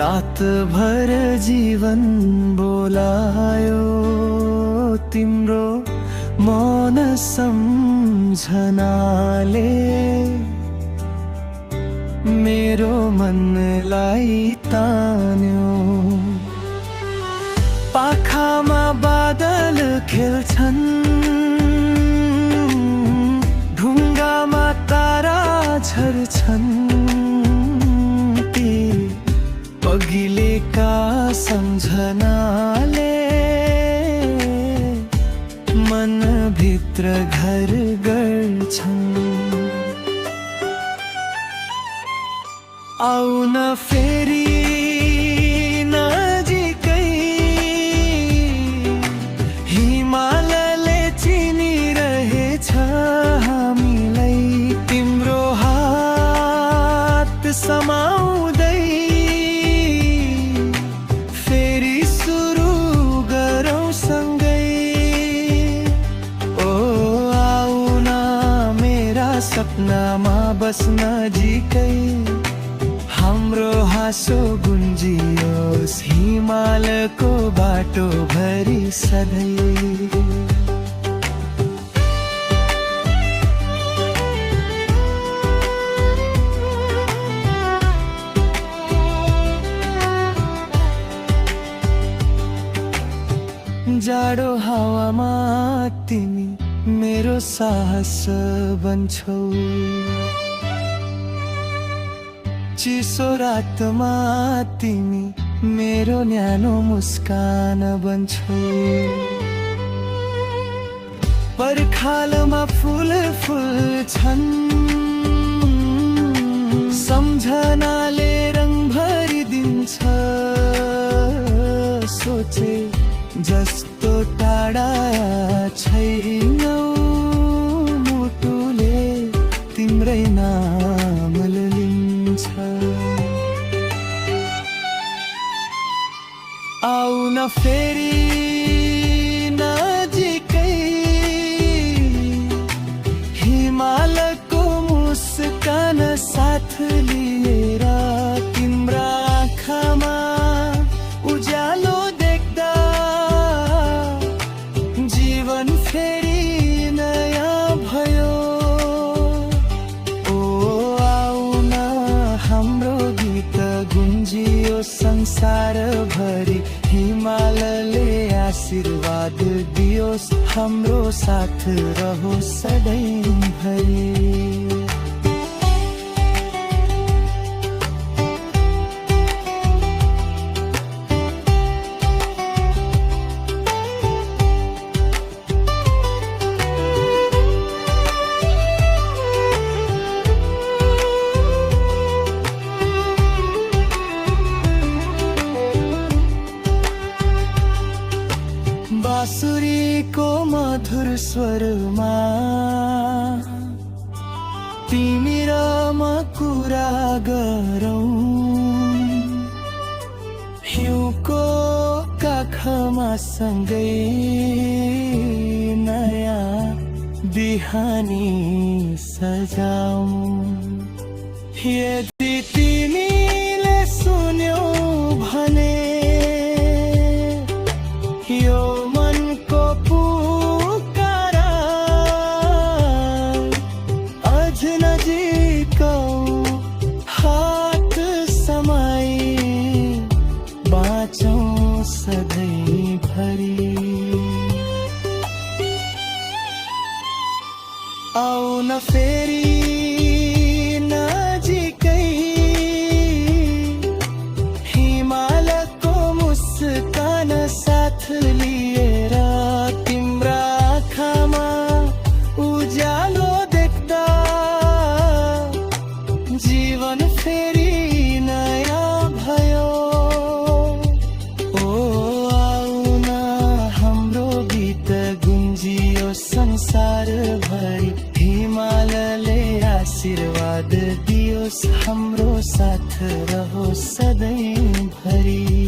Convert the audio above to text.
रात भर जीवन बोलायो तिम्रो मौन सम्झनाले मेरो मनलाई तान्यो। पाखामा बादल खेल्छन्, ढुङ्गामा तारा झर्छन्, ती पगिलेका सम्झनाले मनभित्र घर गर्छन्। आउन फेरि नजिकै, हिमालले चिनिरहेछ हामीलाई। तिम्रो हात समाउँदै फेरि सुरु गरौँ सँगै। ओ आउन मेरा सपनामा बस्न नजिकै, हाम्रो हाँसो गुन्जियोस् हिमालको बाटो भरि सधैँ। जाडो हावामा तिमी मेरो साहस बन्छौ, चिसो रातमा तिमी मेरो न्यानो मुस्कान बन्छौ। पर्खालमा फुल फुल्छन्, सम्झनाले रङ भरिदिन्छ। सोचे जस्तो टाढा छैनौ, मुटुले तिम्रै नाम लिन्छ। आउन फेरि नजिकै, हिमालको मुस्कान साथ लिएर। तिम्रा आँखामा उज्यालो देख्दा जीवन फेरि नयाँ भयो। ओ आउन हाम्रो गीत गुन्जियो संसार भरि, हिमालले आशीर्वाद दियोस् हाम्रो साथ रहोस् सधैँभरि। बाँसुरीको मधुर स्वरमा तिमी र म कुरा गरौँ। हिउँको काखमा सँगै नयाँ बिहानी सजाऊँ। यदि तिमीले सुन्यौ भने यो मनको पुकारा, अझ नजिक हात समाई बाँचौँ सधैँभरि। आउन फेरि नजिकै, हिमालको मुस्कान साथ लिएर। तिम्रा आँखामा उज्यालो देख्दा जीवन फेरि नयाँ भयो। ओ आउन हाम्रो गीत गुन्जियो संसार भरि, हिमालले आशीर्वाद दियोस् हाम्रो साथ रहोस् सधैँभरि।